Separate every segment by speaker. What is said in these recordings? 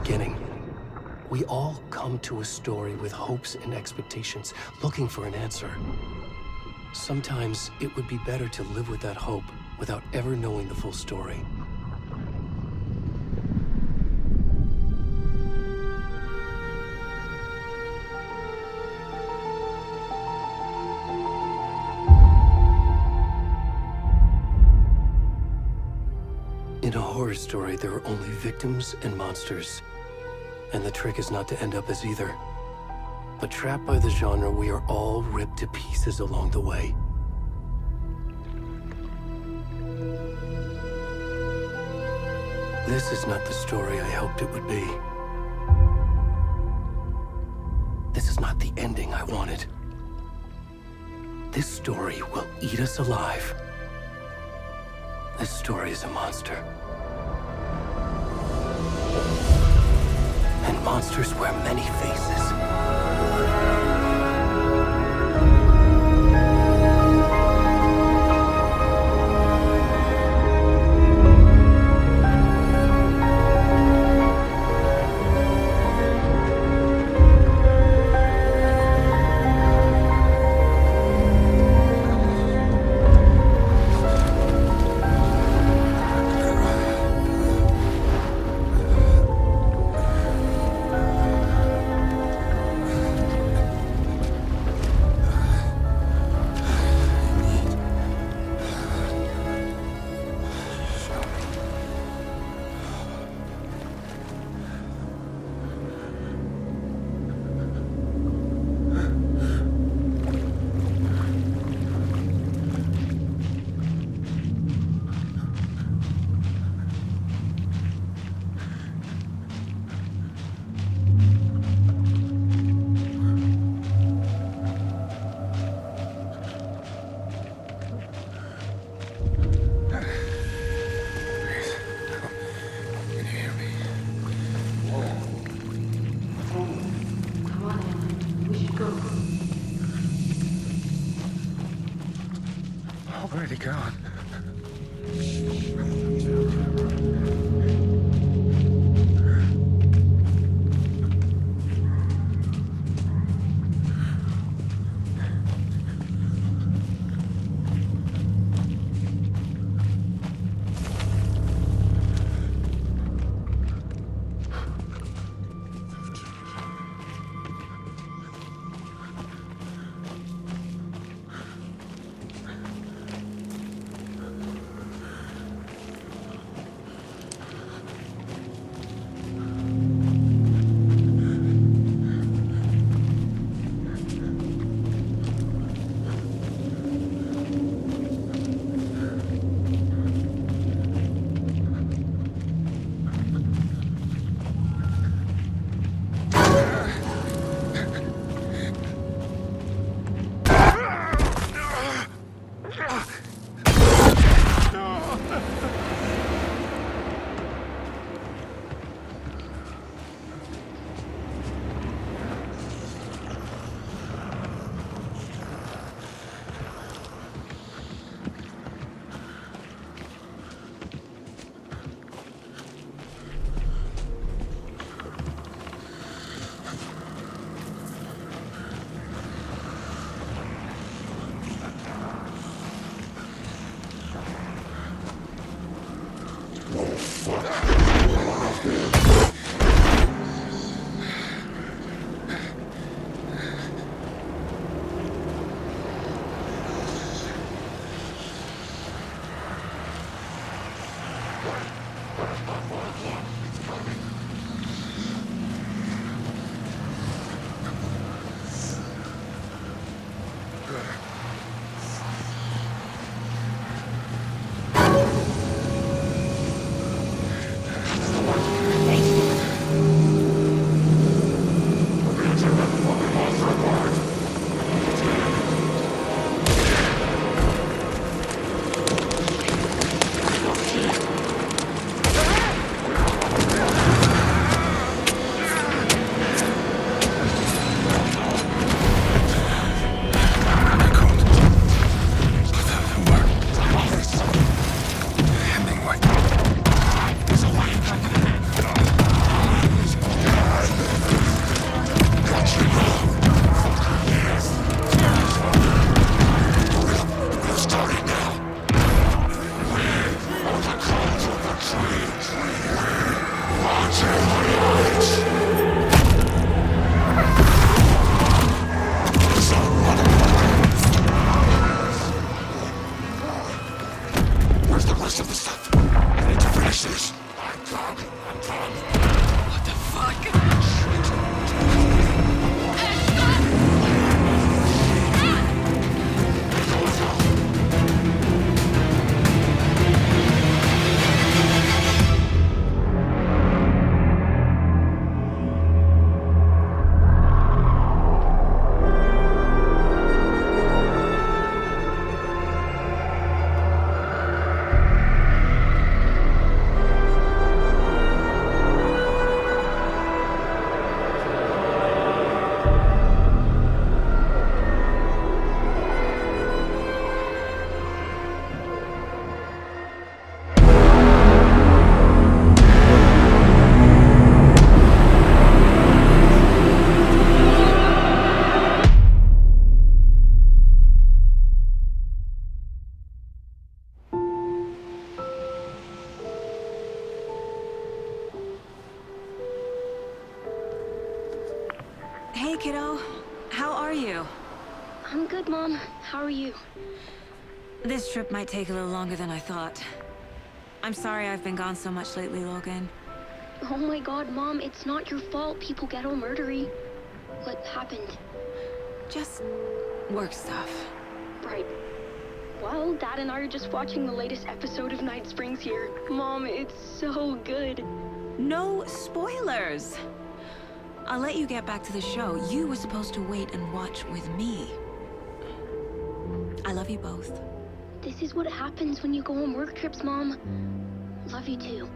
Speaker 1: beginning. We all come to a story with hopes and expectations, looking for an answer. Sometimes it would be better to live with that hope without ever knowing the full story. In a horror story, there are only victims and monsters. And the trick is not to end up as either. But trapped by the genre, we are all ripped to pieces along the way. This is not the story I hoped it would be. This is not the ending I wanted. This story will eat us alive. This story is a monster. And monsters wear many faces.
Speaker 2: Where'd he gone? the rest of the stuff. I need to finish this.
Speaker 3: What the fuck? Hey, kiddo. How are you?
Speaker 4: I'm good, Mom. How are you?
Speaker 3: This trip might take a little longer than I thought. I'm sorry I've been gone so much lately, Logan.
Speaker 4: Oh my god, Mom, it's not your fault people get all murdery. What happened?
Speaker 3: Just work stuff.
Speaker 4: Right. Well, Dad and I are just watching the latest episode of Night Springs here. Mom, it's so good.
Speaker 3: No spoilers! I'll let you get back to the show. You were supposed to wait and watch with me. I love you both.
Speaker 4: This is what happens when you go on work trips, Mom. Love you too.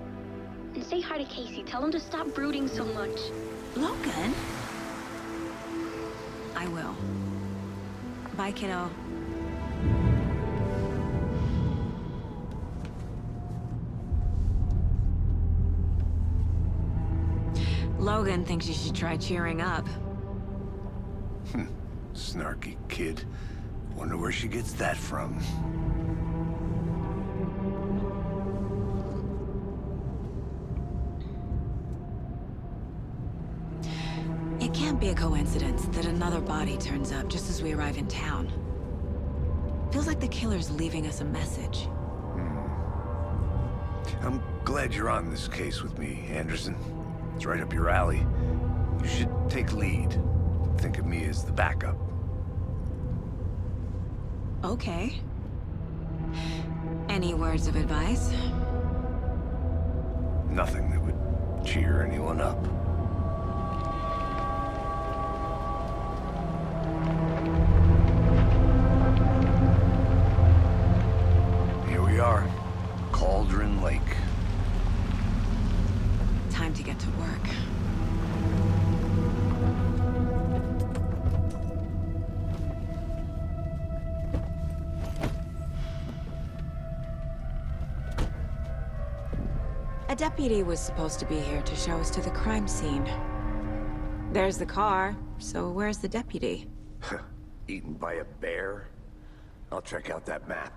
Speaker 4: And say hi to Casey. Tell him to stop brooding so much.
Speaker 3: Logan? I will. Bye, kiddo. Logan thinks you should try cheering up.
Speaker 2: Snarky kid. Wonder where she gets that from.
Speaker 3: It can't be a coincidence that another body turns up just as we arrive in town. Feels like the killer's leaving us a message.
Speaker 2: I'm glad you're on this case with me, Anderson. It's right up your alley. You should take lead. Think of me as the backup.
Speaker 3: Okay. Any words of advice?
Speaker 2: Nothing that would cheer anyone up. Here we are. Cauldron Lake.
Speaker 3: Time to get to work. A deputy was supposed to be here to show us to the crime scene. There's the car, so where's the deputy?
Speaker 2: Eaten by a bear? I'll check out that map.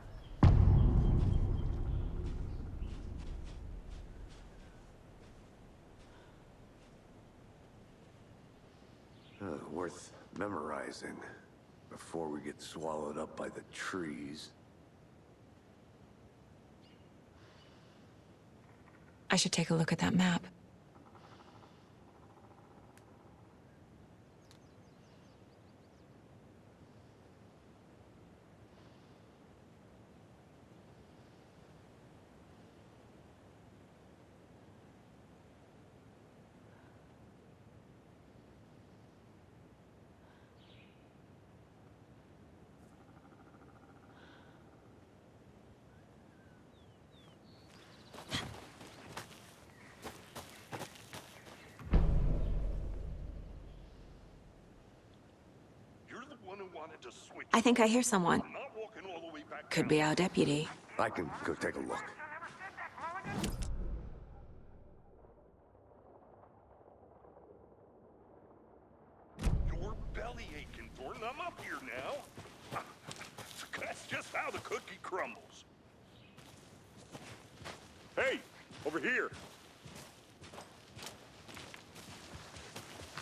Speaker 2: Worth memorizing before we get swallowed up by the trees.
Speaker 3: I should take a look at that map. I think I hear someone. Could be our deputy.
Speaker 2: I can go take a look.
Speaker 5: Your belly aching, Thornton. I'm up here now. That's just how the cookie crumbles. Hey, over here.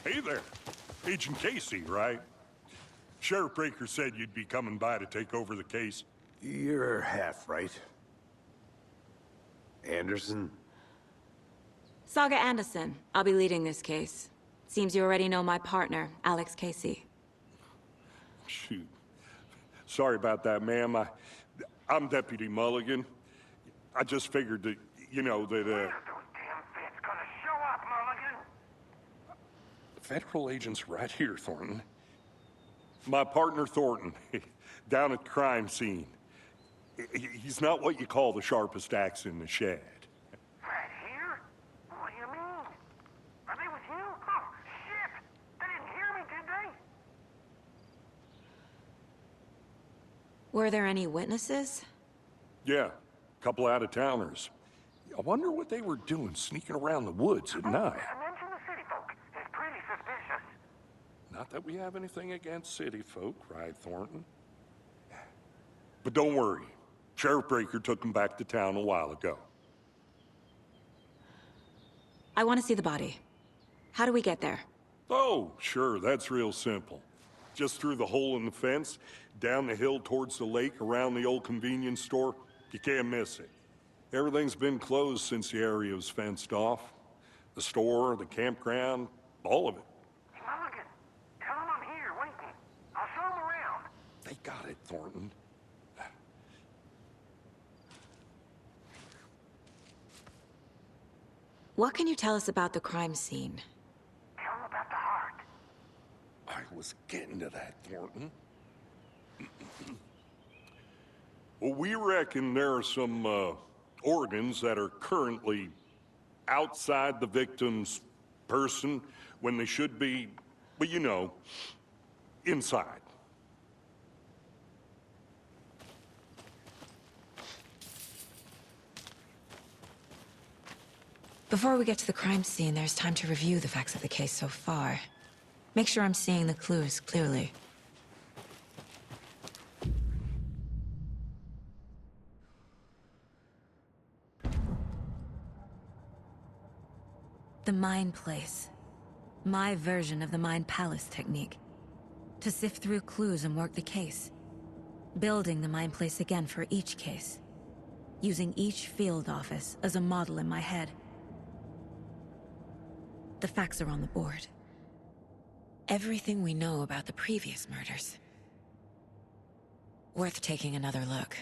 Speaker 5: Hey there. Agent Casey, right? Sheriff Breaker said you'd be coming by to take over the case.
Speaker 2: You're half right. Anderson?
Speaker 3: Saga Anderson. I'll be leading this case. Seems you already know my partner, Alex Casey.
Speaker 5: Shoot. Sorry about that, ma'am. I'm Deputy Mulligan. I just figured that, that,
Speaker 6: Those damn feds gonna show up, Mulligan.
Speaker 5: federal agent's right here, Thornton. My partner, Thornton, down at the crime scene. He's not what you call the sharpest axe in the shed.
Speaker 6: Right here? What do you mean? Are they with you? Oh, shit! They didn't hear me, did they?
Speaker 3: Were there any witnesses?
Speaker 5: Yeah, a couple out-of-towners. I wonder what they were doing sneaking around the woods at night.
Speaker 6: Mention the city folk. It's pretty suspicious.
Speaker 5: Not that we have anything against city folk, right, Thornton? But don't worry. Sheriff Breaker took them back to town a while ago.
Speaker 3: I want to see the body. How do we get there?
Speaker 5: Oh, sure, that's real simple. Just through the hole in the fence, down the hill towards the lake, around the old convenience store. You can't miss it. Everything's been closed since the area was fenced off. The store, the campground, all of it.
Speaker 6: Hey, Mulligan, tell them I'm here, waiting. I'll show them around.
Speaker 5: They got it, Thornton.
Speaker 3: What can you tell us about the crime scene?
Speaker 6: Tell them about the heart.
Speaker 5: I was getting to that, Thornton. Well, we reckon there are some organs that are currently outside the victim's person when they should be, well, inside.
Speaker 3: Before we get to the crime scene, there's time to review the facts of the case so far. Make sure I'm seeing the clues clearly. The Mind Place. My version of the Mind Palace technique. To sift through clues and work the case. Building the Mind Place again for each case. Using each field office as a model in my head. The facts are on the board. Everything we know about the previous murders. Worth taking another look.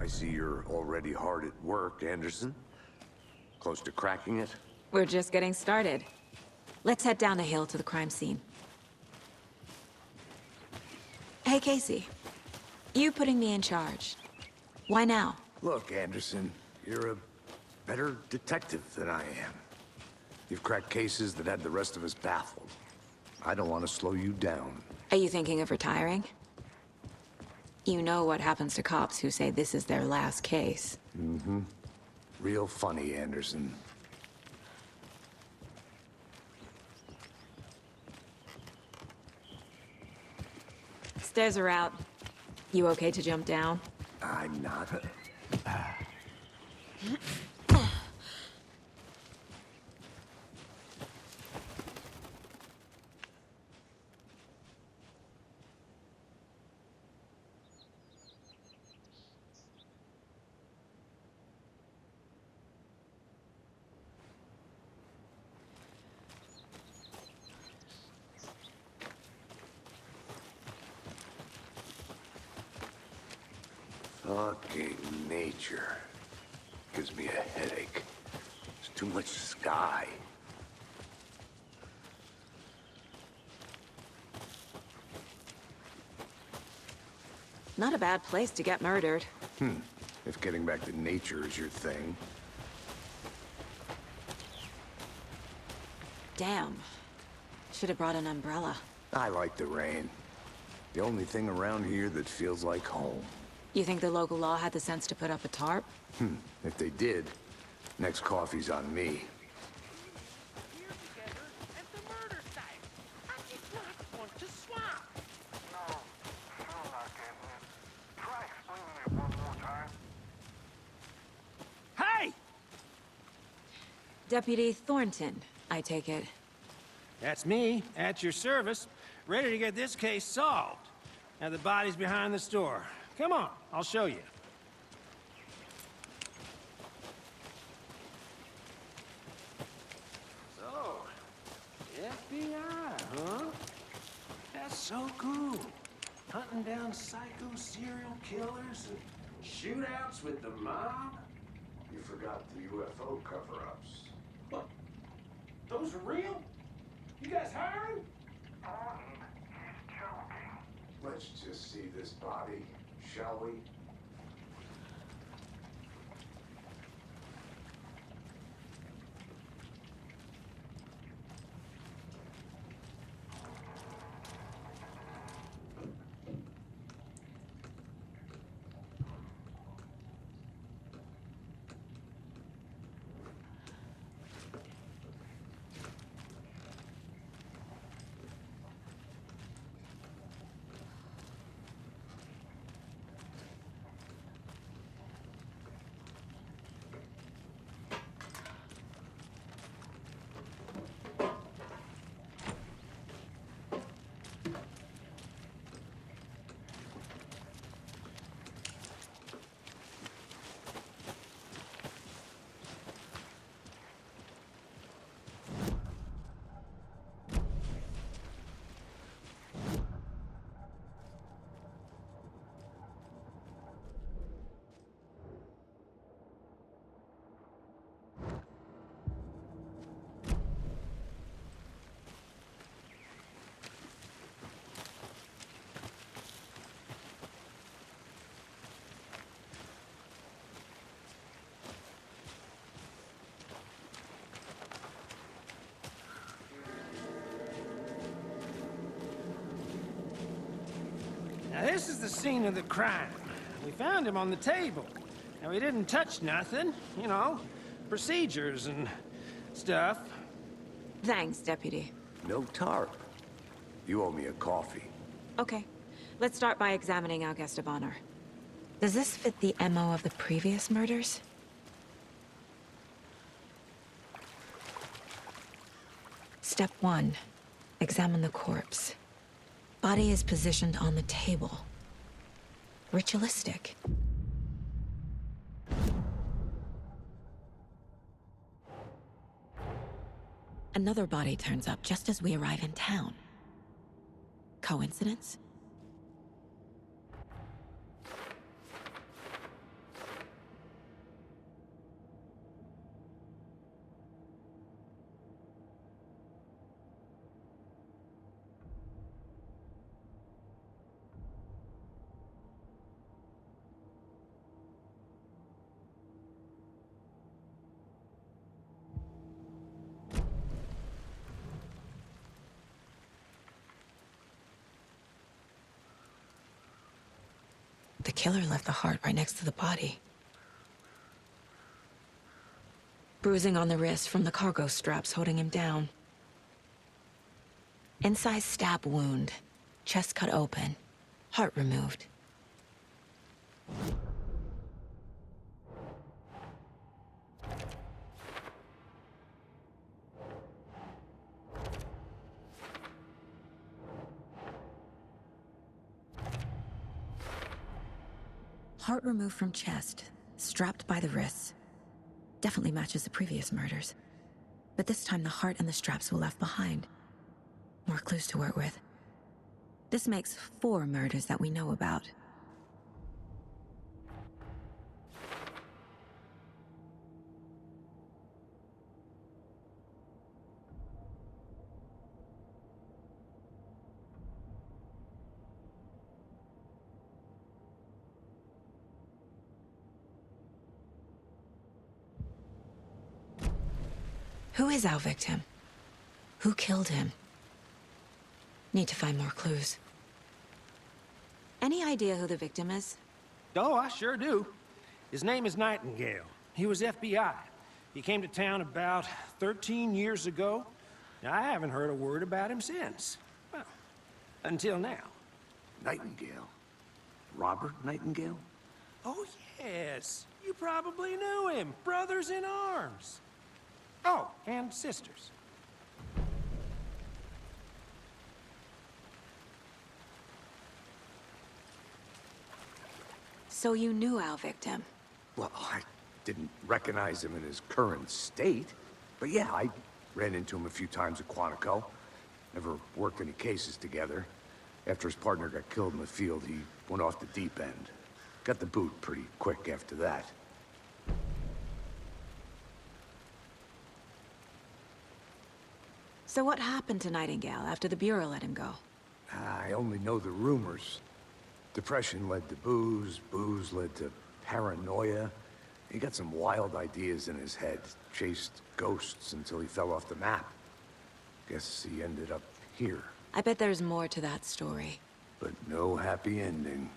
Speaker 2: I see you're already hard at work, Anderson. Close to cracking it?
Speaker 3: We're just getting started. Let's head down the hill to the crime scene. Hey, Casey. You putting me in charge. Why now?
Speaker 2: Look, Anderson, you're a better detective than I am. You've cracked cases that had the rest of us baffled. I don't want to slow you down.
Speaker 3: Are you thinking of retiring? You know what happens to cops who say this is their last case.
Speaker 2: Mm-hmm. Real funny, Anderson.
Speaker 3: Stairs are out. You okay to jump down?
Speaker 2: I'm not. Fucking nature. Gives me a headache. There's too much sky.
Speaker 7: Not a bad place to get murdered.
Speaker 2: If getting back to nature is your thing.
Speaker 7: Damn. Should have brought an umbrella.
Speaker 2: I like the rain. The only thing around here that feels like home.
Speaker 7: You think the local law had the sense to put up a tarp?
Speaker 2: If they did, next coffee's on me.
Speaker 6: Here together at the murder site. I did not want to swap. No, still not getting it. Try explaining it one more time. Hey!
Speaker 7: Deputy Thornton, I take it.
Speaker 8: That's me, at your service, ready to get this case solved. Now the body's behind the store. Come on, I'll show you. So, FBI, huh? That's so cool. Hunting down psycho serial killers and shootouts with the mob?
Speaker 2: You forgot the UFO cover-ups.
Speaker 8: What? Those are real? You guys hiring?
Speaker 6: Thornton, he's joking.
Speaker 2: Let's just see this body, shall we?
Speaker 8: Now this is the scene of the crime. We found him on the table. Now he didn't touch nothing, you know, procedures and stuff.
Speaker 7: Thanks, Deputy.
Speaker 2: No tarp. You owe me a coffee.
Speaker 7: Okay. Let's start by examining our guest of honor.
Speaker 3: Does this fit the MO of the previous murders? Step 1. Examine the corpse. Body is positioned on the table. Ritualistic. Another body turns up just as we arrive in town. Coincidence? The killer left the heart right next to the body. Bruising on the wrist from the cargo straps holding him down. Incised stab wound. Chest cut open. Heart removed. Heart removed from chest, strapped by the wrists. Definitely matches the previous murders. But this time the heart and the straps were left behind. More clues to work with. This makes 4 murders that we know about. Who is our victim? Who killed him? Need to find more clues. Any idea who the victim is?
Speaker 8: Oh, I sure do. His name is Nightingale. He was FBI. He came to town about 13 years ago. Now, I haven't heard a word about him since. Well, until now.
Speaker 2: Nightingale? Robert Nightingale?
Speaker 8: Oh, yes. You probably knew him. Brothers in arms. Oh, and sisters.
Speaker 3: So you knew our victim?
Speaker 2: Well, I didn't recognize him in his current state. But yeah, I ran into him a few times at Quantico. Never worked any cases together. After his partner got killed in the field, he went off the deep end. Got the boot pretty quick after that.
Speaker 3: So what happened to Nightingale after the Bureau let him go?
Speaker 2: I only know the rumors. Depression led to booze, booze led to paranoia. He got some wild ideas in his head, chased ghosts until he fell off the map. Guess he ended up here,
Speaker 3: I bet there's more to that story.
Speaker 2: but no happy ending.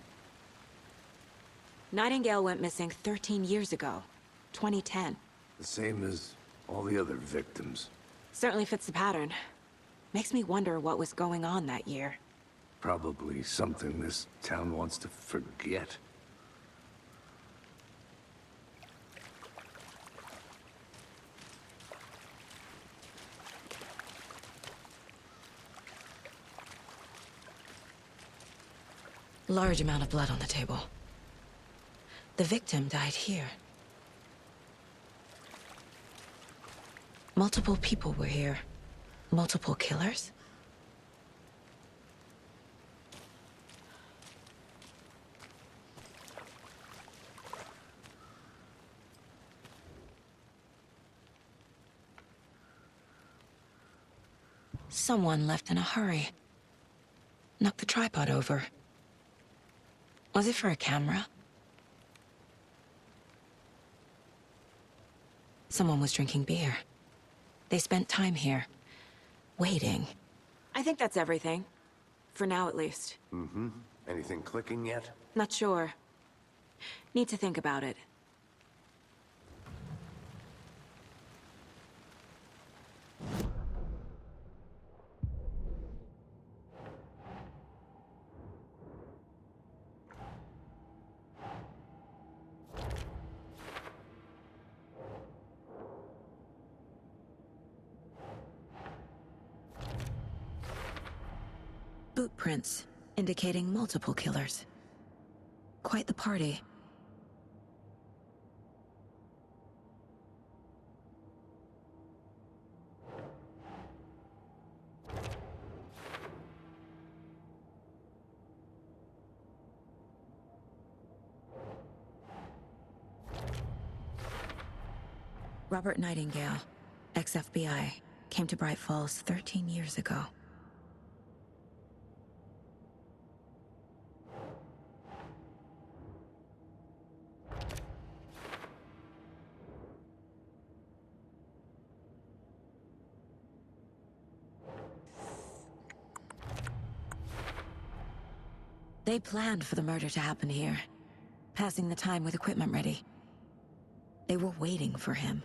Speaker 3: Nightingale went missing 13 years ago, 2010.
Speaker 2: The same as all the other victims.
Speaker 3: Certainly fits the pattern. Makes me wonder what was going on that year.
Speaker 2: Probably something this town wants to forget.
Speaker 3: Large amount of blood on the table. The victim died here. Multiple people were here. Multiple killers? Someone left in a hurry. Knocked the tripod over. Was it for a camera? Someone was drinking beer. They spent time here, waiting. I think that's everything. For now, at least.
Speaker 2: Mm-hmm. Anything clicking yet?
Speaker 3: Not sure. Need to think about it. Boot prints, indicating multiple killers. Quite the party. Robert Nightingale, ex-FBI, came to Bright Falls 13 years ago. They planned for the murder to happen here, passing the time with equipment ready. They were waiting for him.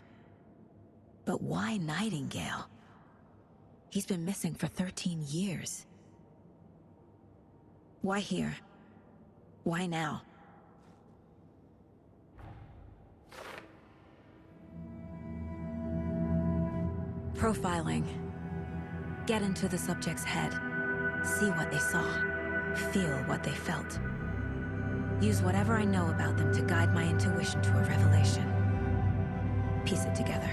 Speaker 3: But why Nightingale? He's been missing for 13 years. Why here? Why now? Profiling. Get into the subject's head. See what they saw. Feel what they felt. Use whatever I know about them to guide my intuition to a revelation. Piece it together.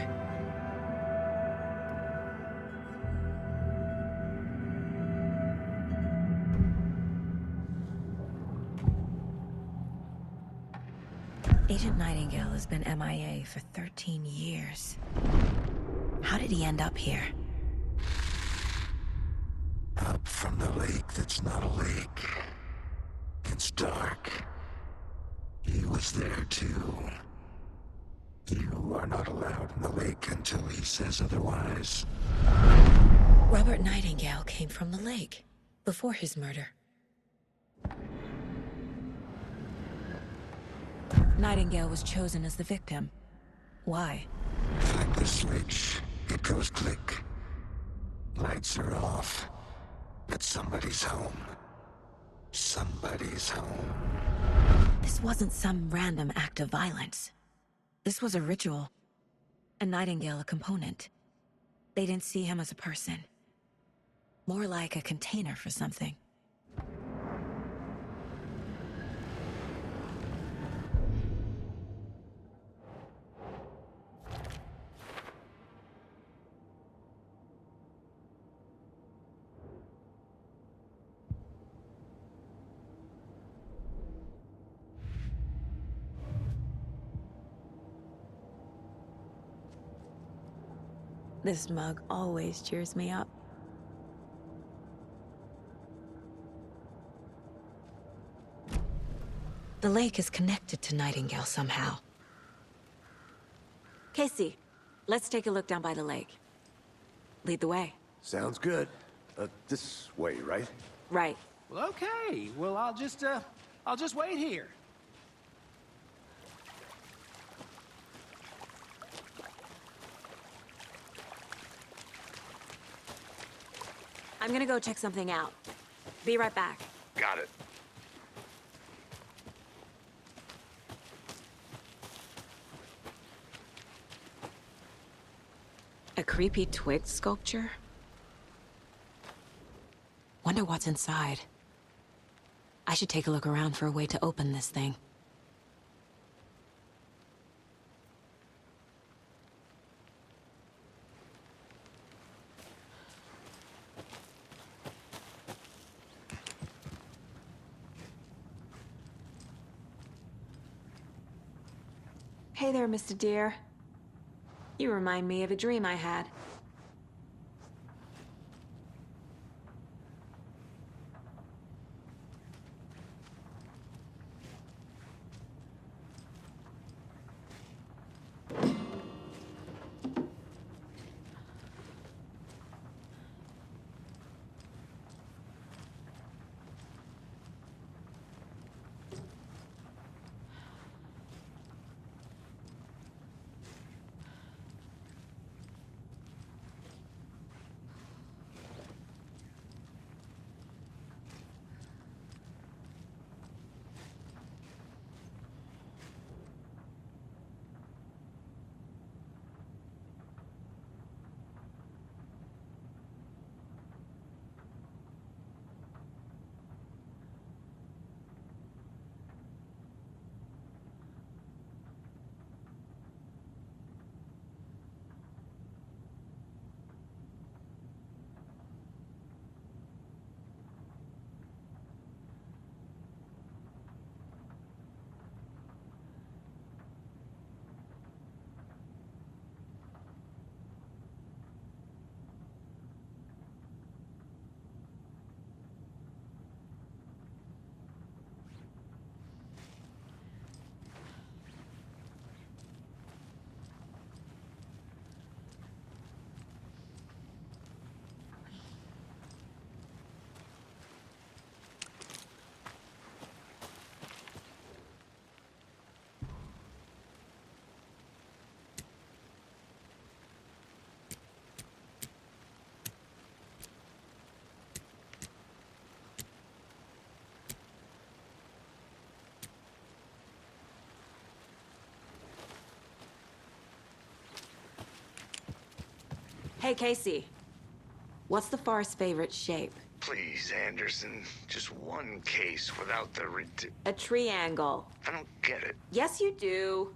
Speaker 3: Agent Nightingale has been MIA for 13 years. How did he end up here?
Speaker 9: Up from the lake that's not a lake. It's dark. He was there too. You are not allowed in the lake until he says otherwise.
Speaker 3: Robert Nightingale came from the lake, before his murder. Nightingale was chosen as the victim. Why?
Speaker 9: Flick the switch. It goes click. Lights are off. But somebody's home. Somebody's home.
Speaker 3: This wasn't some random act of violence. This was a ritual. And Nightingale a component. They didn't see him as a person. More like a container for something. This mug always cheers me up. The lake is connected to Nightingale somehow.
Speaker 7: Casey, let's take a look down by the lake. Lead the way.
Speaker 2: Sounds good. This way, right?
Speaker 7: Right.
Speaker 8: Well, okay. Well, I'll just wait here.
Speaker 7: I'm gonna go check something out. Be right back.
Speaker 2: Got it.
Speaker 7: A creepy twig sculpture?
Speaker 3: Wonder what's inside. I should take a look around for a way to open this thing.
Speaker 7: Hey there, Mr. Deer. You remind me of a dream I had. Hey, Casey. What's the forest's favorite shape?
Speaker 10: Please, Anderson. Just one case without the
Speaker 7: A triangle.
Speaker 10: I don't get it.
Speaker 7: Yes, you do.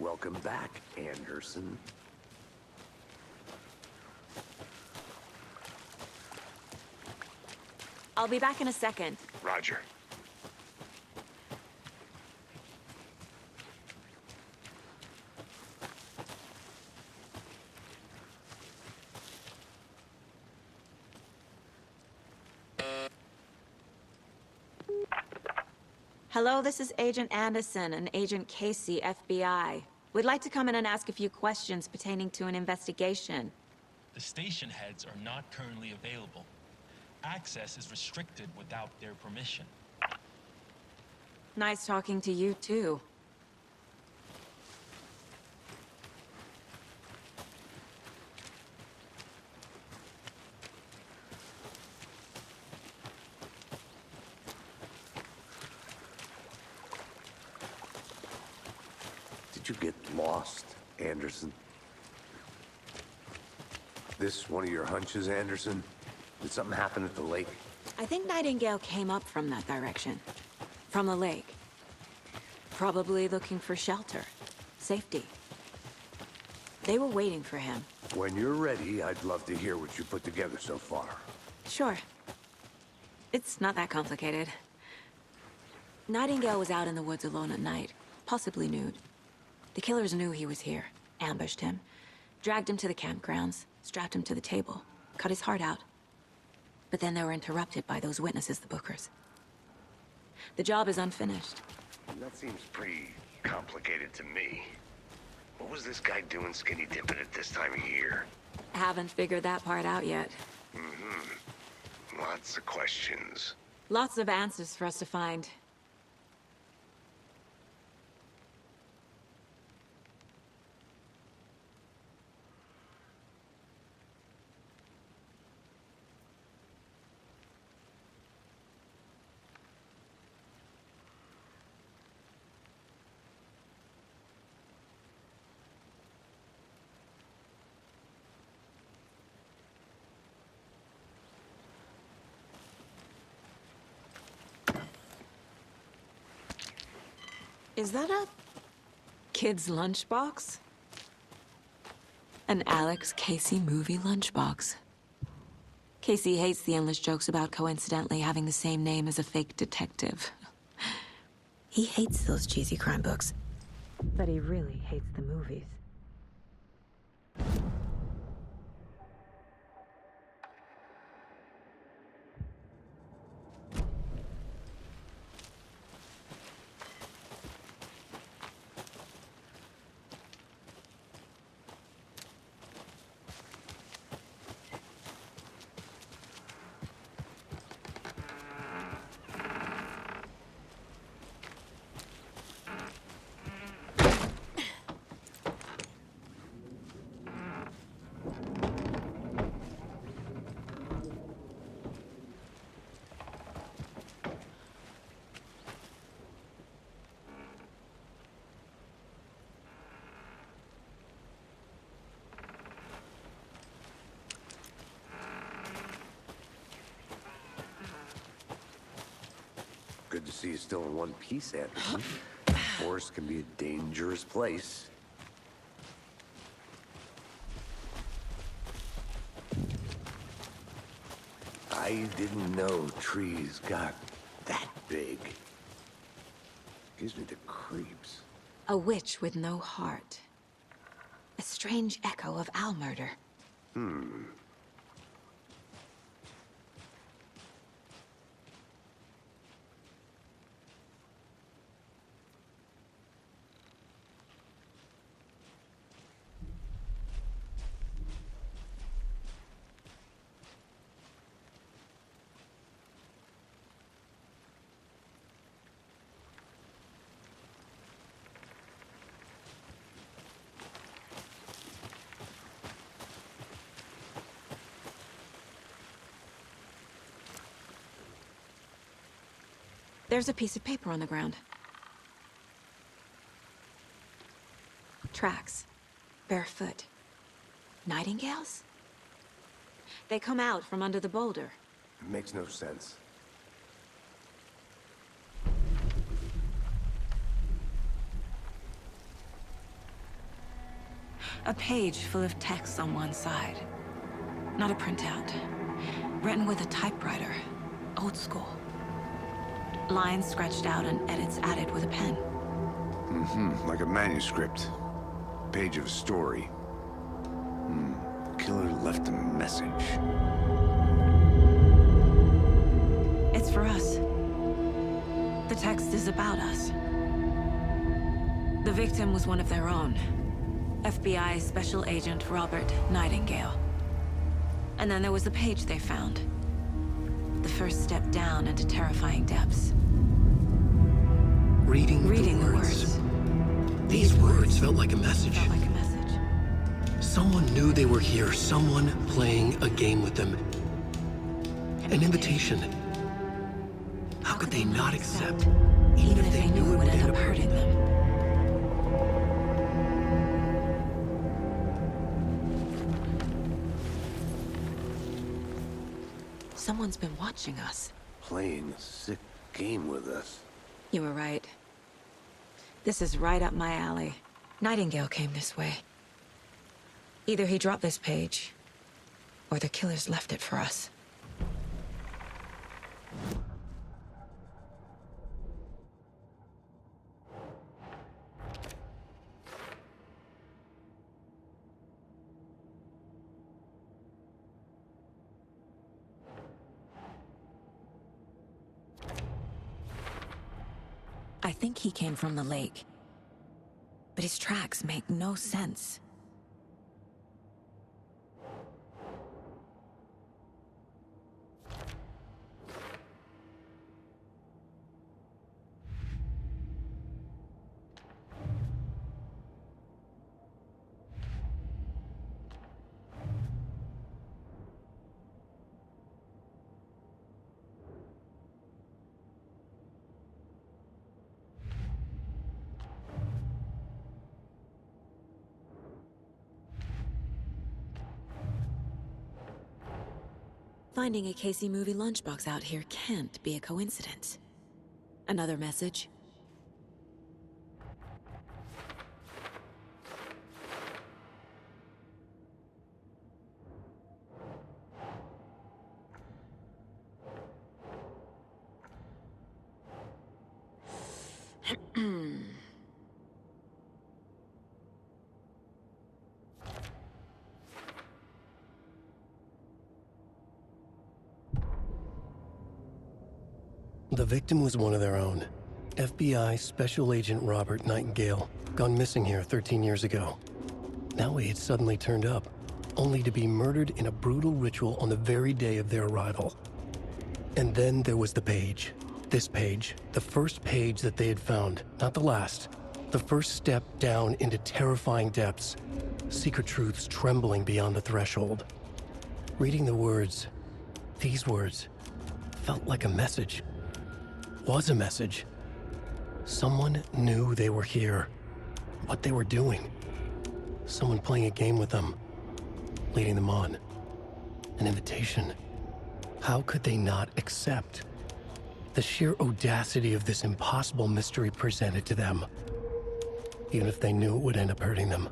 Speaker 2: Welcome back, Anderson.
Speaker 7: I'll be back in a second.
Speaker 10: Roger.
Speaker 7: Hello, this is Agent Anderson and Agent Casey, FBI. We'd like to come in and ask a few questions pertaining to an investigation.
Speaker 11: The station heads are not currently available. Access is restricted without their permission.
Speaker 7: Nice talking to you, too.
Speaker 2: Did you get lost, Anderson? This one of your hunches, Anderson? Did something happen at the lake?
Speaker 7: I think Nightingale came up from that direction. From the lake. Probably looking for shelter. Safety. They were waiting for him.
Speaker 2: When you're ready, I'd love to hear what you put together so far.
Speaker 7: Sure. It's not that complicated. Nightingale was out in the woods alone at night, possibly nude. The killers knew he was here, ambushed him, dragged him to the campgrounds, strapped him to the table, cut his heart out. But then they were interrupted by those witnesses, the Bookers. The job is unfinished.
Speaker 10: That seems pretty complicated to me. What was this guy doing skinny dipping at this time of year?
Speaker 7: Haven't figured that part out yet.
Speaker 10: Lots of questions.
Speaker 7: Lots of answers for us to find. Is that a kid's lunchbox? An Alex Casey movie lunchbox. Casey hates the endless jokes about coincidentally having the same name as a fake detective. He hates those cheesy crime books. But he really hates the movies.
Speaker 2: Good to see you still in one piece, Anderson. Forest can be a dangerous place. I didn't know trees got that big. Gives me the creeps.
Speaker 7: A witch with no heart. A strange echo of owl murder. There's a piece of paper on the ground. Tracks. Barefoot. Nightingales? They come out from under the boulder.
Speaker 2: It makes no sense.
Speaker 7: A page full of text on one side. Not a printout. Written with a typewriter. Old school. Lines scratched out and edits added with a pen.
Speaker 2: Like a manuscript. Page of a story. Killer left a message.
Speaker 7: It's for us. The text is about us. The victim was one of their own. FBI Special Agent Robert Nightingale. And then there was the page they found. The first step down into terrifying depths.
Speaker 1: Reading
Speaker 3: Reading
Speaker 1: the words. These words felt like a message.
Speaker 3: Felt like a message.
Speaker 1: Someone knew they were here, someone playing a game with them. An invitation. How could they not accept,
Speaker 3: Even if they knew it would end up hurting them. Someone's been watching us.
Speaker 10: Playing a sick game with us.
Speaker 3: You were right. This is right up my alley. Nightingale came this way. Either he dropped this page, or the killers left it for us. I think he came from the lake. But his tracks make no sense. Finding a Casey movie lunchbox out here can't be a coincidence. Another message?
Speaker 1: The victim was one of their own. FBI Special Agent Robert Nightingale, gone missing here 13 years ago. Now he had suddenly turned up, only to be murdered in a brutal ritual on the very day of their arrival. And then there was the page. This page, the first page that they had found, not the last. The first step down into terrifying depths, secret truths trembling beyond the threshold. Reading the words, these words, felt like a message. Was a message. Someone knew they were here, what they were doing. Someone playing a game with them, leading them on. An invitation. How could they not accept? The sheer audacity of this impossible mystery presented to them, even if they knew it would end up hurting them.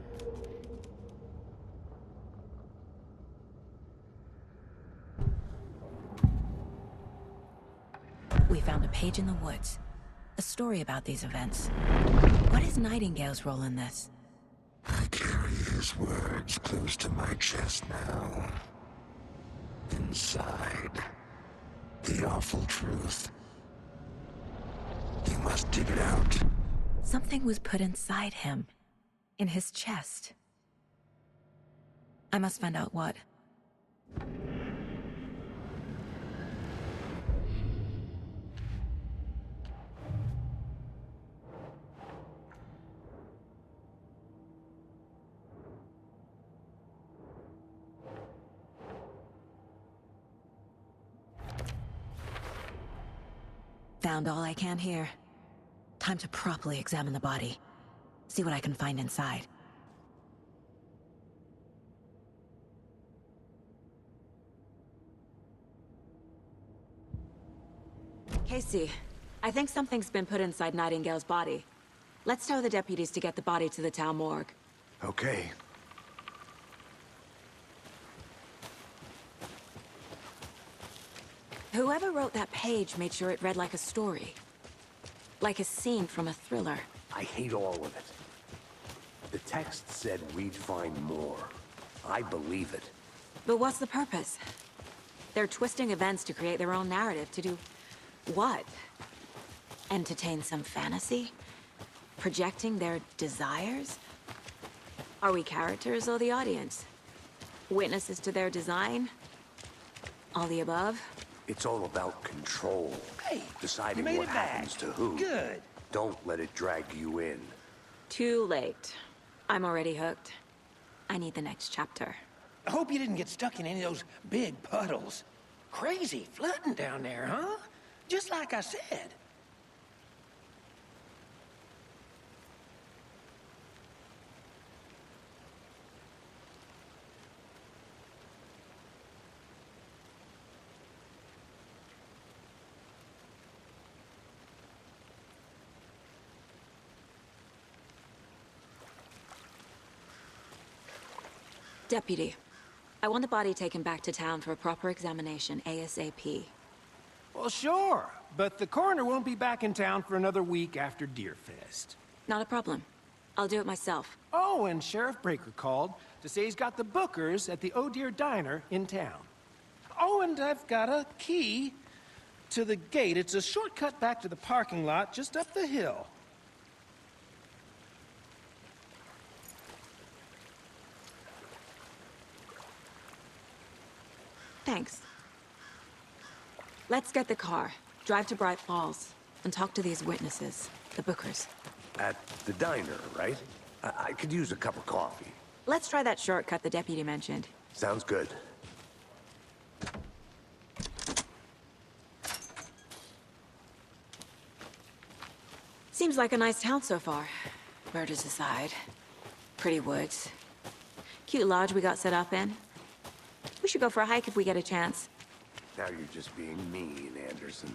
Speaker 3: We found a page in the woods. A story about these events. What is Nightingale's role in this?
Speaker 9: I carry his words close to my chest now. Inside, the awful truth. You must dig it out.
Speaker 3: Something was put inside him. In his chest. I must find out what. Found all I can here. Time to properly examine the body. See what I can find inside. Casey, I think something's been put inside Nightingale's body. Let's tell the deputies to get the body to the town morgue.
Speaker 2: Okay.
Speaker 3: Whoever wrote that page made sure it read like a story. Like a scene from a thriller.
Speaker 2: I hate all of it. The text said we'd find more. I believe it.
Speaker 3: But what's the purpose? They're twisting events to create their own narrative. To do what? Entertain some fantasy? Projecting their desires? Are we characters or the audience? Witnesses to their design? All the above?
Speaker 2: It's all about control.
Speaker 6: Hey,
Speaker 2: Deciding
Speaker 6: you made
Speaker 2: what
Speaker 6: it back.
Speaker 2: happens to who.
Speaker 6: Good.
Speaker 2: don't let it drag you in.
Speaker 7: Too late. I'm already hooked. I need the next chapter.
Speaker 8: I hope you didn't get stuck in any of those big puddles. Crazy flooding down there, huh? Just like I said.
Speaker 7: Deputy, I want the body taken back to town for a proper examination ASAP.
Speaker 8: Well, sure, but the coroner won't be back in town for another week after Deerfest.
Speaker 7: Not a problem. I'll do it myself.
Speaker 8: Oh, and Sheriff Breaker called to say he's got the bookers at the Oh Dear Diner in town. Oh, and I've got a key to the gate. It's a shortcut back to the parking lot just up the hill.
Speaker 7: Thanks. Let's get the car, drive to Bright Falls, and talk to these witnesses, the bookers.
Speaker 2: At the diner, right? I could use a cup of coffee.
Speaker 7: Let's try that shortcut the deputy mentioned.
Speaker 2: Sounds good.
Speaker 7: Seems like a nice town so far. Murders aside. Pretty woods. Cute lodge we got set up in. We should go for a hike if we get a chance.
Speaker 2: Now you're just being mean, Anderson.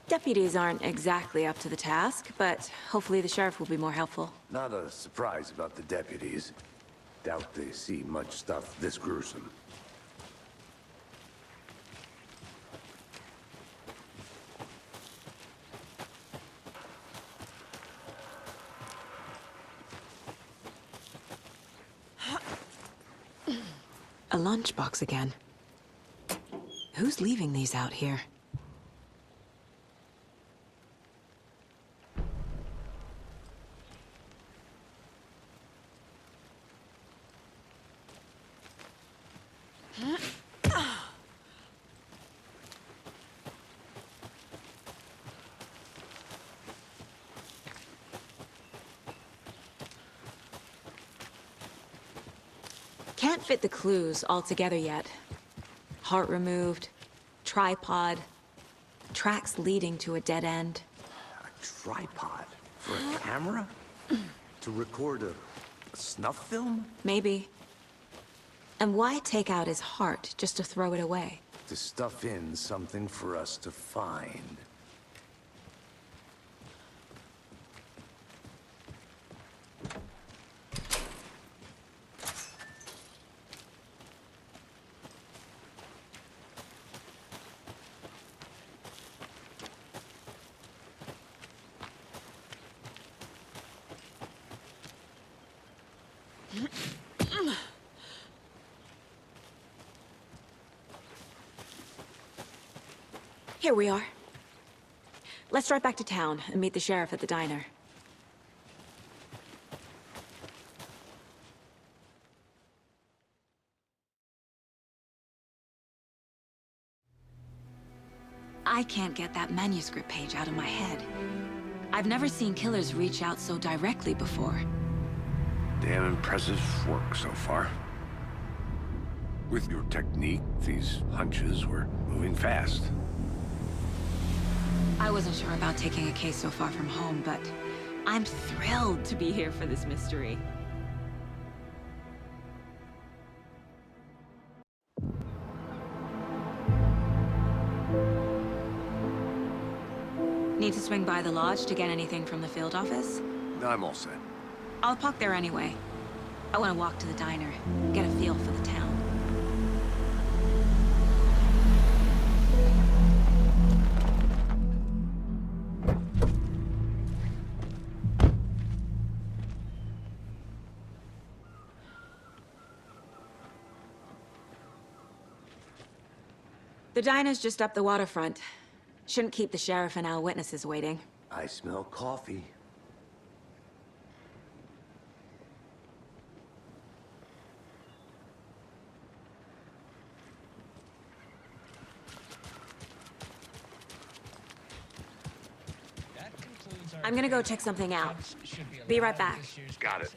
Speaker 7: Deputies aren't exactly up to the task, but hopefully the sheriff will be more helpful.
Speaker 2: Not a surprise about the deputies. Doubt they see much stuff this gruesome.
Speaker 7: A lunchbox again. Who's leaving these out here? Can't fit the clues all together yet. Heart removed, tripod, tracks leading to a dead end.
Speaker 2: A tripod? For a camera? To record a snuff film?
Speaker 7: Maybe. And why take out his heart just to throw it away?
Speaker 2: To stuff in something for us to find.
Speaker 7: Here we are. Let's drive back to town and meet the sheriff at the diner. I can't get that manuscript page out of my head. I've never seen killers reach out so directly before.
Speaker 2: Damn impressive work so far. With your technique, these hunches were moving fast.
Speaker 7: I wasn't sure about taking a case so far from home, but I'm thrilled to be here for this mystery. Need to swing by the lodge to get anything from the field office?
Speaker 2: I'm all set.
Speaker 7: I'll park there anyway. I want to walk to the diner, get a feel for the town. The diner's just up the waterfront. Shouldn't keep the sheriff and our witnesses waiting.
Speaker 2: I smell coffee.
Speaker 11: That concludes our
Speaker 7: I'm gonna go check something out. Be right back.
Speaker 2: Got it.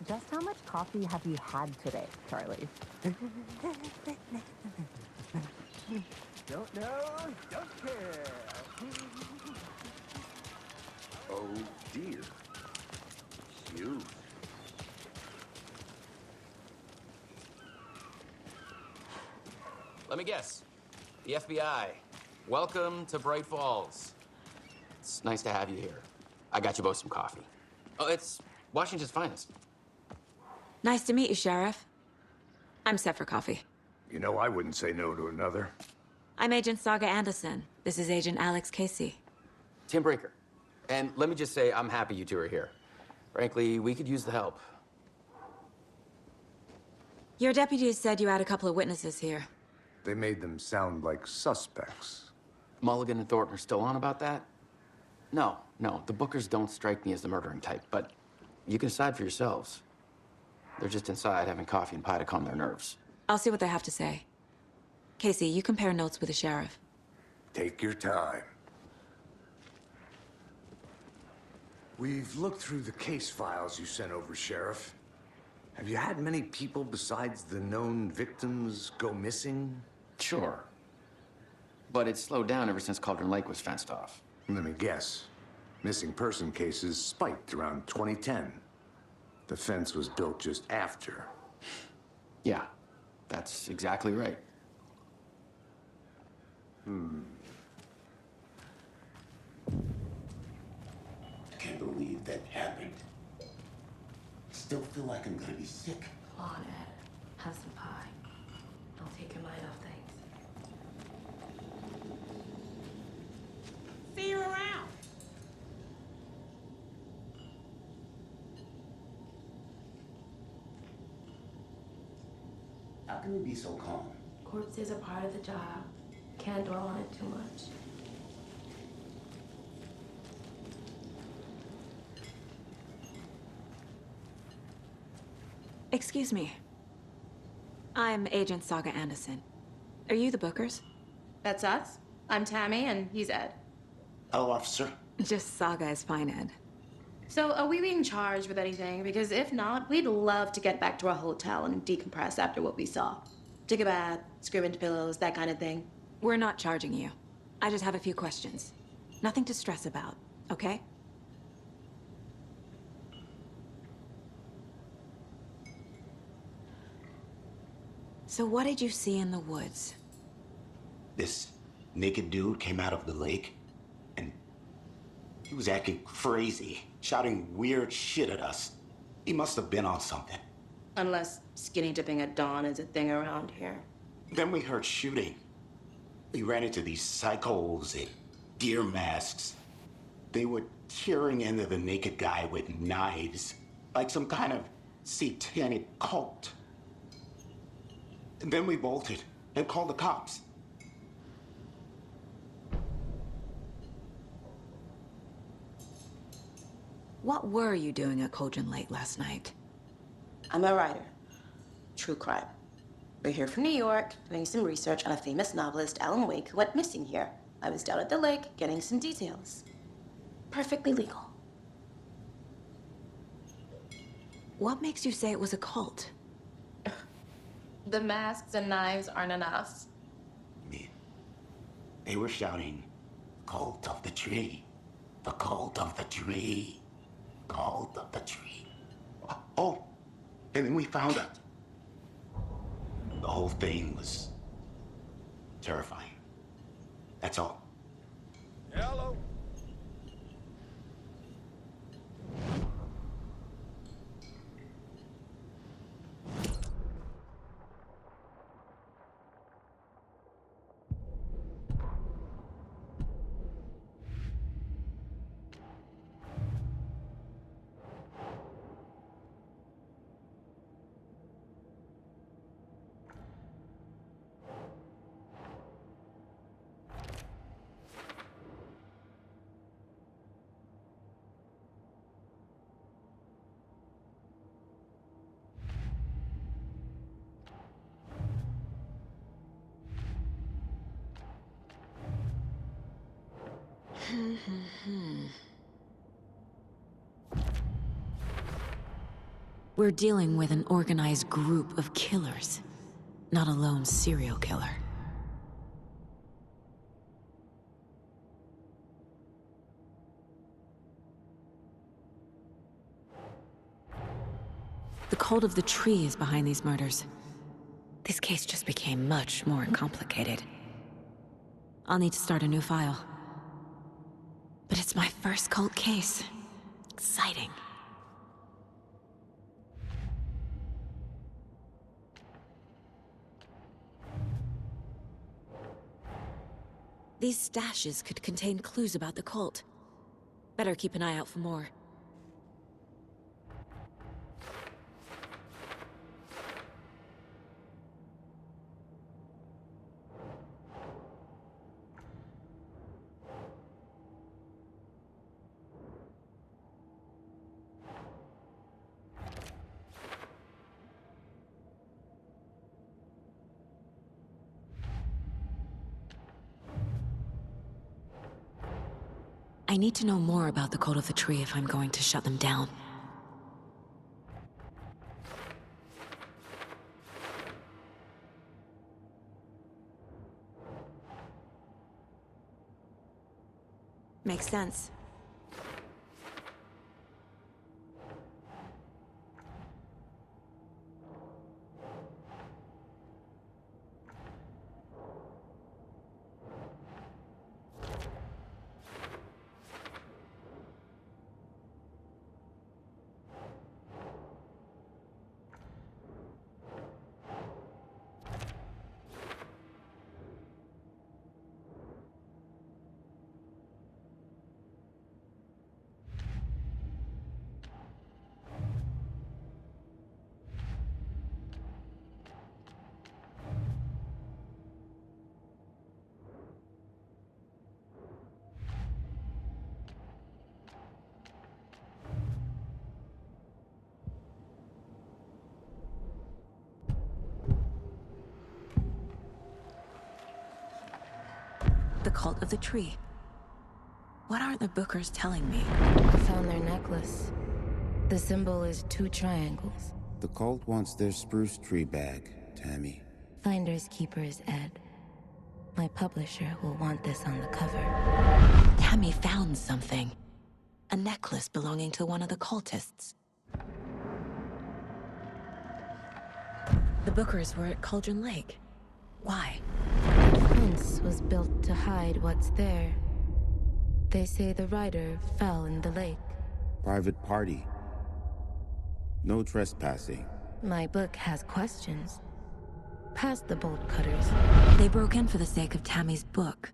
Speaker 12: Just how much coffee have you had today, Charlie?
Speaker 2: Don't know, don't care. Oh dear. Huge.
Speaker 13: Let me guess. The FBI. Welcome to Bright Falls. It's nice to have you here. I got you both some coffee. Oh, it's Washington's finest.
Speaker 7: Nice to meet you, Sheriff. I'm set for coffee.
Speaker 2: You know, I wouldn't say no to another.
Speaker 7: I'm Agent Saga Anderson. This is Agent Alex Casey.
Speaker 13: Tim Brinker. And let me just say, I'm happy you two are here. Frankly, we could use the help.
Speaker 7: Your deputies said you had a couple of witnesses here.
Speaker 2: They made them sound like suspects.
Speaker 13: Mulligan and Thornton are still on about that? No, the Bookers don't strike me as the murdering type, but you can decide for yourselves. They're just inside having coffee and pie to calm their nerves.
Speaker 7: I'll see what they have to say. Casey, you compare notes with the sheriff.
Speaker 2: Take your time. We've looked through the case files you sent over, Sheriff. Have you had many people besides the known victims go missing?
Speaker 13: Sure. But it's slowed down ever since Cauldron Lake was fenced off.
Speaker 2: Let me guess. Missing person cases spiked around 2010. The fence was built just after.
Speaker 13: Yeah, that's exactly right.
Speaker 9: Can't believe that happened. Still feel like I'm gonna be sick.
Speaker 14: Come on, Ed. Have some pie. I'll take your mind off things. See you around.
Speaker 9: How can you be so calm?
Speaker 14: Corpses are part of the job. Can't dwell on it too much.
Speaker 7: Excuse me. I'm Agent Saga Anderson. Are you the Bookers?
Speaker 15: That's us. I'm Tammy, and he's Ed.
Speaker 9: Hello, officer.
Speaker 7: Just Saga is fine, Ed.
Speaker 15: So, are we being charged with anything? Because if not, we'd love to get back to our hotel and decompress after what we saw. Take a bath, scream into pillows, that kind of thing.
Speaker 7: We're not charging you. I just have a few questions. Nothing to stress about, okay? So what did you see in the woods?
Speaker 9: This naked dude came out of the lake, and he was acting crazy, shouting weird shit at us. He must have been on something.
Speaker 15: Unless skinny dipping at dawn is a thing around here.
Speaker 9: Then we heard shooting. We ran into these psychos in deer masks. They were tearing into the naked guy with knives, like some kind of satanic cult. And then we bolted and called the cops.
Speaker 7: What were you doing at Cauldron Lake last night?
Speaker 15: I'm a writer. True crime. We're here from New York, doing some research on a famous novelist, Alan Wake, who went missing here. I was down at the lake, getting some details. Perfectly legal.
Speaker 7: What makes you say it was a cult?
Speaker 15: The masks and knives aren't enough.
Speaker 9: They were shouting, "Cult of the tree, the cult of the tree, cult of the tree." Oh, and then we found out. The whole thing was terrifying. That's all.
Speaker 8: Hello.
Speaker 7: We're dealing with an organized group of killers, not a lone serial killer. The cult of the tree is behind these murders. This case just became much more complicated. I'll need to start a new file. But it's my first cult case. Exciting. These stashes could contain clues about the cult. Better keep an eye out for more. I need to know more about the cult of the tree if I'm going to shut them down. Makes sense. The cult of the tree. What are the Bookers telling me?
Speaker 14: I found their necklace. The symbol is 2 triangles.
Speaker 16: The cult wants their spruce tree back, Tammy.
Speaker 14: Finders keepers, Ed. My publisher will want this on the cover.
Speaker 7: Tammy found something. A necklace belonging to one of the cultists. The Bookers were at Cauldron Lake. Why?
Speaker 14: The fence was built to hide what's there. They say the rider fell in the lake.
Speaker 16: Private party. No trespassing.
Speaker 14: My book has questions. Past the bolt cutters.
Speaker 7: They broke in for the sake of Tammy's book.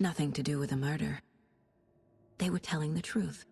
Speaker 7: Nothing to do with the murder. They were telling the truth.